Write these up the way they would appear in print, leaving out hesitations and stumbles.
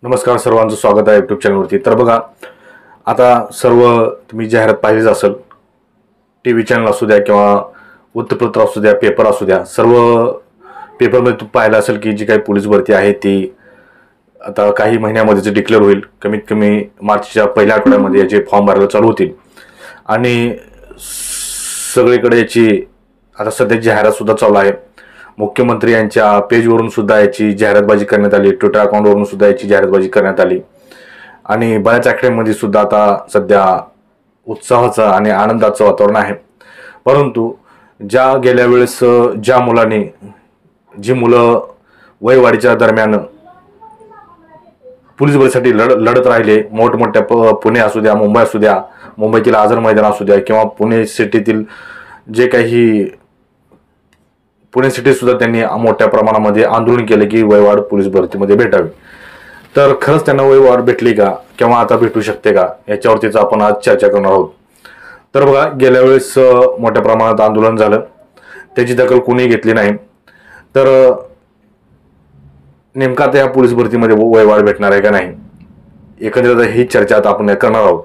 नमस्कार, सर्वांचं स्वागत आहे यूट्यूब चॅनलवरती। तर बघा, आता सर्व तुम्ही जाहिरात पाहिलीच असेल, टीव्ही चॅनल असू द्या किंवा वृत्तपत्र असू द्या, पेपर असू द्या, सर्व पेपरमध्ये तुम्ही पाहिलं असेल की जी काही पोलीस भरती आहे ती आता काही महिन्यामध्येच डिक्लेअर होईल। कमीत कमी मार्चच्या पहिल्या आठवड्यामध्ये याचे फॉर्म भरायला चालू होतील आणि सगळीकडे याची आता सध्या जाहिरात सुद्धा चालू आहे। मुख्यमंत्री यांच्या पेजवरून सुद्धा याची जाहिरातबाजी करण्यात आली, ट्विटर अकाउंटवरून सुद्धा याची जाहिरातबाजी करण्यात आली आणि बऱ्याच अकॅडमीमध्ये सुद्धा आता सध्या उत्साहाचं आणि आनंदाचं वातावरण आहे। परंतु गेल्या वेळेस ज्या मुलांनी जी मुलं वयवाढीच्या दरम्यान पोलीस भरतीसाठी लढत राहिले, मोठमोठ्या पुणे असू द्या, मुंबई असू द्या, मुंबईतील आझाद मैदान असू द्या किंवा पुणे सिटीतील जे काही पुणे सिटी सुद्धा त्यांनी मोठ्या प्रमाणामध्ये आंदोलन केले की वयवाढ पोलीस भरतीमध्ये भेटावी। तर खरंच त्यांना वयवाढ भेटली का किंवा आता भेटू शकते का, याच्यावरतीच आपण आज चर्चा करणार आहोत। तर बघा, गेल्या वेळेस मोठ्या प्रमाणात आंदोलन झालं, त्याची दखल कोणी घेतली नाही। तर नेमका आता या पोलीस भरतीमध्ये वयवाढ भेटणार आहे का नाही, एकंदरीत ही चर्चा आता आपण करणार आहोत।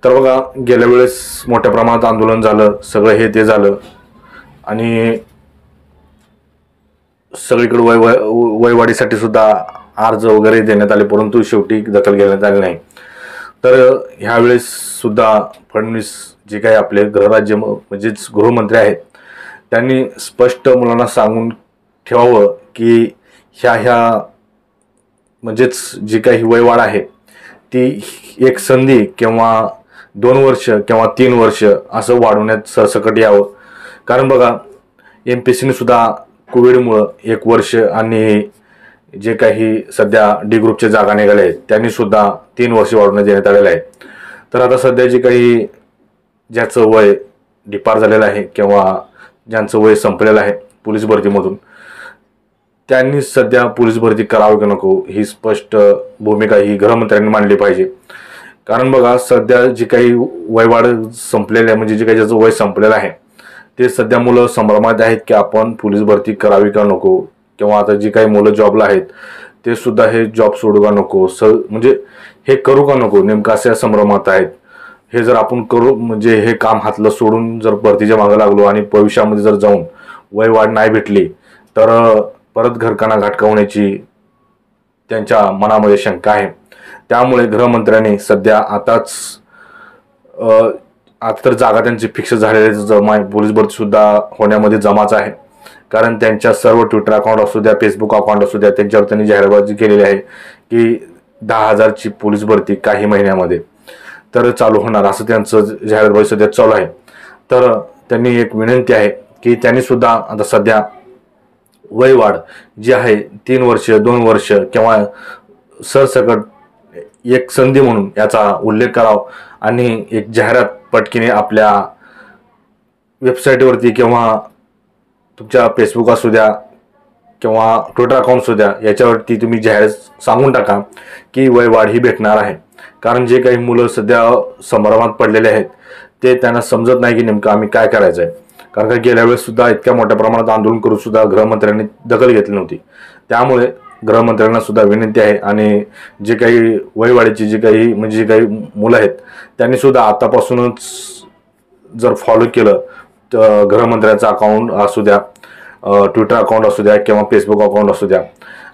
तर बघा, गेल्या वेळेस मोठ्या प्रमाणात आंदोलन झालं, सगळं हे ते झालं आणि सगळीकडे वयवाढीसाठी सुद्धा अर्ज वगैरे देण्यात आले, परंतु शेवटी दखल घेण्यात आली नाही। तर ह्यावेळेस सुद्धा फडणवीस जे काही आपले गृहराज्य म्हणजेच गृहमंत्री आहेत, त्यांनी स्पष्ट मुलांना सांगून ठेवावं की ह्या म्हणजेच जी काही वयवाढ आहे ती एक संधी किंवा 2 वर्ष किंवा 3 वर्ष असं वाढवण्यात सरसकट यावं। कारण बघा, MPSCने सुद्धा कोविडमुळे 1 वर्ष आणि जे काही सध्या डी ग्रुपच्या जागा निघाल्या आहेत त्यांनी सुद्धा 3 वर्ष वाढवण्यात देण्यात आलेलं आहे। तर आता सध्या जे काही ज्याचं वय डिपार झालेलं आहे किंवा ज्यांचं वय संपलेलं आहे पोलीस भरतीमधून, त्यांनी सध्या पोलीस भरती करावी की नको ही स्पष्ट भूमिका ही गृहमंत्र्यांनी मांडली पाहिजे। कारण बघा, सध्या जी काही वयवाढ संपलेली आहे, म्हणजे जे काही ज्याचं वय संपलेलं आहे ते सध्या मुलं संभ्रमात आहेत की आपण पोलीस भरती करावी का नको, किंवा आता जी काही मुलं जॉबला आहेत ते सुद्धा हे जॉब सोडू का नको, म्हणजे हे करू का नको, नेमकं अशा संभ्रमात आहेत। हे जर आपण करू म्हणजे हे काम हातलं सोडून जर भरतीच्या मागे लागलो आणि भविष्यामध्ये जर जाऊन वयवाढ नाही भेटली तर परत घरकाना घाटका होण्याची त्यांच्या मनामध्ये शंका आहे। त्यामुळे गृहमंत्र्यांनी सध्या आता तर जागा त्यांची फिक्स झालेली पोलीस भरती सुद्धा होण्यामध्ये जमाच आहे। कारण त्यांच्या सर्व ट्विटर अकाउंट असू द्या, फेसबुक अकाउंट असू द्या, त्यांच्यावर त्यांनी जाहिरातबाजी केलेली आहे की 10,000ची पोलीस भरती काही महिन्यामध्ये तर चालू होणार, असं त्यांचं जाहिरातबाजी सध्या चालू आहे। तर त्यांनी एक विनंती आहे की त्यांनी सुद्धा आता सध्या वयवाढ जी आहे 3 वर्ष 2 वर्ष किंवा सरसकट एक संधी म्हणून याचा उल्लेख करावा आणि एक जाहिरात पटकीने आपल्या वेबसाईटवरती किंवा तुमच्या फेसबुक असू द्या किंवा ट्विटर अकाउंट असू द्या याच्यावरती तुम्ही जाहिरात सांगून टाका की वयवाढ ही भेटणार आहे। कारण जे काही मुलं सध्या संभ्रमात पडलेले आहेत ते त्यांना समजत नाही की नेमकं आम्ही काय करायचं आहे। कारण का गेल्या वेळेस सुद्धा इतक्या मोठ्या प्रमाणात आंदोलन करून सुद्धा गृहमंत्र्यांनी दखल घेतली नव्हती। त्यामुळे गृहमंत्र्यांना सुद्धा विनंती आहे आणि जे काही वयवाढीची जे काही मुलं आहेत त्यांनी सुद्धा आतापासूनच जर फॉलो केलं तर गृहमंत्र्यांचा अकाउंट असू द्या, ट्विटर अकाउंट असू द्या किंवा फेसबुक अकाउंट असू द्या,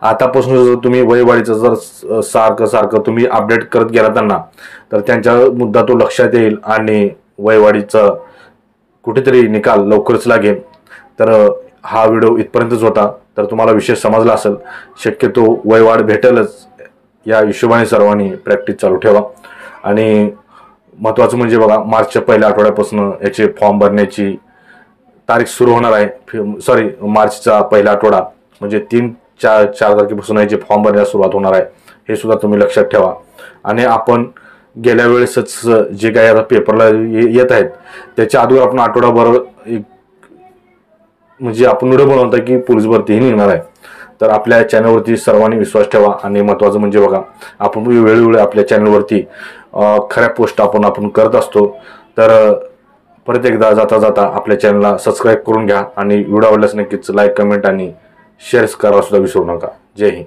आतापासून जर तुम्ही वयवाढीचं जर सारखं तुम्ही अपडेट करत गेला त्यांना तर त्यांच्या मुद्दा तो लक्षात येईल आणि वयवाढीचं कुठेतरी निकाल लवकरच लागेल। तर हा व्हिडिओ इथपर्यंतच होता। तर तुम्हाला विषय समजला असेल, शक्यतो वयवाढ भेटेलच या हिशोबाने सर्वांनी प्रॅक्टिस चालू ठेवा। आणि महत्त्वाचं म्हणजे बघा, मार्चच्या पहिल्या आठवड्यापासून याचे फॉर्म भरण्याची तारीख सुरू होणार आहे। मार्चचा पहिला आठवडा म्हणजे 3-4 तारखेपासून याचे फॉर्म भरण्यास सुरुवात होणार आहे, हे सुद्धा तुम्ही लक्षात ठेवा। आणि आपण गेल्या वेळेसच जे काही आता पेपरला येत आहेत त्याच्या अगोदर आपण आठवडाभर म्हणजे आपण व्हिडिओ बनवता की पोलीस भरती ही निघणार आहे। तर आपल्या चॅनलवरती सर्वांनी विश्वास ठेवा आणि महत्त्वाचं म्हणजे बघा, आपण वेळोवेळी आपल्या चॅनलवरती खऱ्या पोस्ट आपण करत असतो। तर परत एकदा जाता आपल्या चॅनलला सबस्क्राईब करून घ्या आणि व्हिडिओ आवडल्यास नक्कीच लाईक, कमेंट आणि शेअर करायला सुद्धा विसरू नका। जय हिंद।